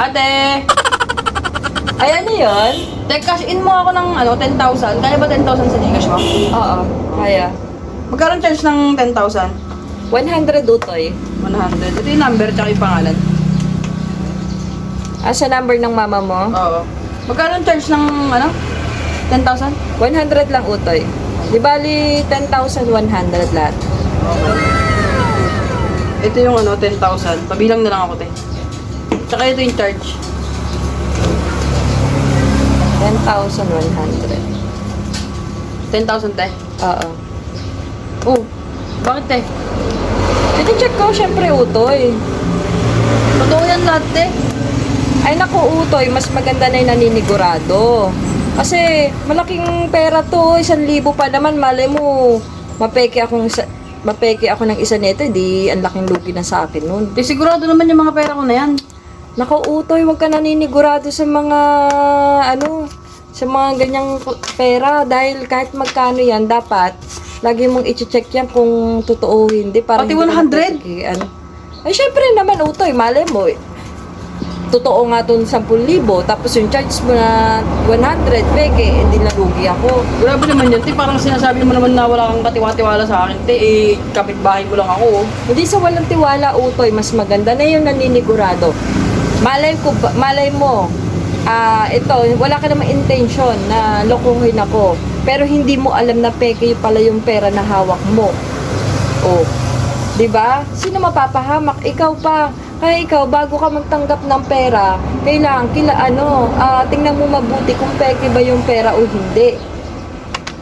Ate! Ay, ano yun? Te, cash in mo ako ng 10,000. Kaya ba 10,000 sa Gcash mo? Oo, kaya. Magkaroon charge ng 10,000? 100 utoy. 100. Ito yung number tsaka yung pangalan. Sa number ng mama mo? Oo. Magkaroon charge ng 10,000? 100 lang utoy. Di bali 10,100 lahat. Ito yung 10,000. Pabilang na lang ako, te. Tsaka ito yung charge. 10,100. 10,000, te. Oo. Oh, bakit, te? Check ko, syempre utoy. Totoo yan lahat, te. Ay naku utoy, mas maganda na yung naninigurado. Kasi malaking pera to, 1,000 pa naman, malay mo, mapeke ako ng isa nito, di ang laking lugi na sa akin nun. Te, sigurado naman yung mga pera ko na yan. Naku utoy, wag ka naninigurado sa mga, sa mga ganyang pera. Dahil kahit magkano yan, dapat, lagi mong i-check yan kung totoo o hindi. Para Pati hindi 100? Ay, syempre naman utoy, malay mo, totoo nga itong 10,000, tapos yung charge mo na 100, peke, hindi nalugi ako. Grabe naman yun, te. Parang sinasabi mo naman na wala kang katiwa-tiwala sa akin, te. Kapitbahay ko lang ako, oh. Hindi sa walang tiwala, utoy, mas maganda na yung naninigurado. Malay mo, ito, wala ka namang intention na lokohin ako, pero hindi mo alam na peke pala yung pera na hawak mo. Oh, 'di ba? Sino mapapahamak? Ikaw pa. Kaya ikaw, bago ka magtanggap ng pera, kailangan tingnan mo mabuti kung peke ba yung pera o hindi.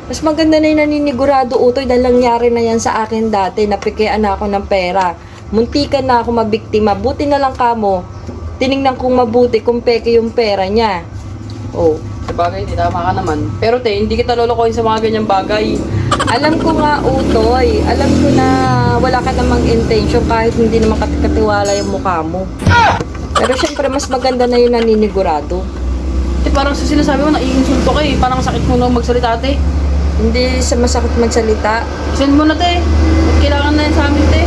Mas maganda na yung naninigurado, utoy, dahil nangyari na yan sa akin dati, napikian na ako ng pera. Muntikan na ako mabiktima. Buti na lang kamo, tiningnan kong mabuti kung peke yung pera niya. Oh. Sabagay, te, tama ka naman. Pero, te, hindi kita lolokohin sa mga ganyang bagay. Alam ko nga, utoy. Alam ko na wala ka namang intention kahit hindi naman katiwala yung mukha mo. Pero syempre, mas maganda na yung naninigurado. Te, parang sa sinasabi mo, naiinsulto ka eh. Parang sakit mo nung magsalita, te. Hindi sa masakit magsalita. Send mo na, te. At kailangan na yan sa amin, te.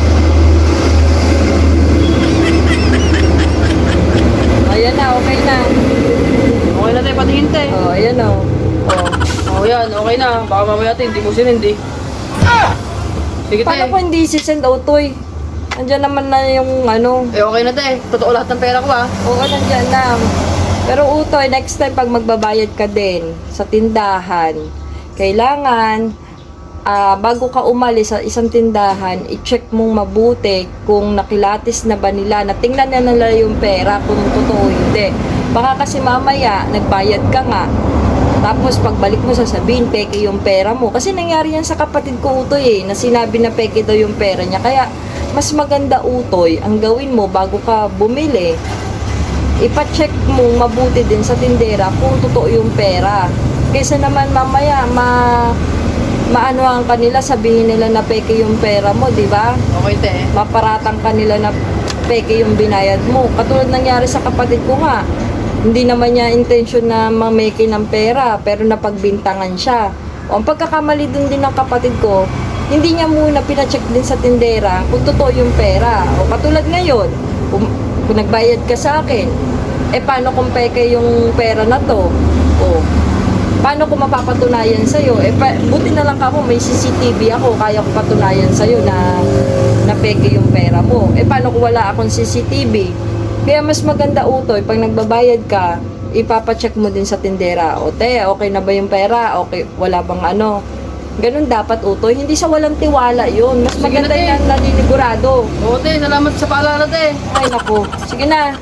Ayan na, okay na. Okay na, te. Patingin, te. Oh, ayan o. Oh, yan. Okay na. Baka mamaya, te. Hindi mo sinindi. Sige, te. Paano ko hindi sisend, utoy? Andiyan naman na yung Okay na, te. Totoo lahat ng pera ko, ah. Oo, nandiyan na. Pero utoy, next time pag magbabayad ka din sa tindahan, kailangan, bago ka umalis sa isang tindahan, i-check mong mabuti kung nakilatis na ba nila, natingnan na nila yung pera, kung totoo hindi. Baka kasi mamaya, nagbayad ka nga, tapos pagbalik mo sasabihin, peke yung pera mo. Kasi nangyari yan sa kapatid ko, utoy, na sinabi na peke daw yung pera niya. Kaya, mas maganda, utoy, ang gawin mo bago ka bumili, ipa-check mo mabuti din sa tindera kung totoo yung pera. Kaysa naman mamaya, maanohan ka nila, sabihin nila na peke yung pera mo, di ba? Okay, te. Maparatang ka nila na peke yung binayad mo. Katulad nangyari sa kapatid ko nga, hindi naman niya intention na mameke ng pera, pero napagbintangan siya. O, ang pagkakamali dun din ng kapatid ko, hindi niya muna pinacheck din sa tindera kung totoo yung pera. O, katulad ngayon, kung nagbayad ka sa akin, paano kung peke yung pera na to? O, paano ko mapapatunayan sa'yo? Buti na lang ako, may CCTV ako, kaya ko patunayan sa'yo na peke yung pera mo. Paano kung wala akong CCTV? Kaya mas maganda, utoy, pag nagbabayad ka, ipapacheck mo din sa tindera. O, te, okay na ba yung pera? Okay, wala bang Ganun dapat, utoy. Hindi sa walang tiwala yun. Mas Sige maganda na, te. yan naninigurado. Oo, te. Salamat sa paalala, te. Ay, naku. Sige na.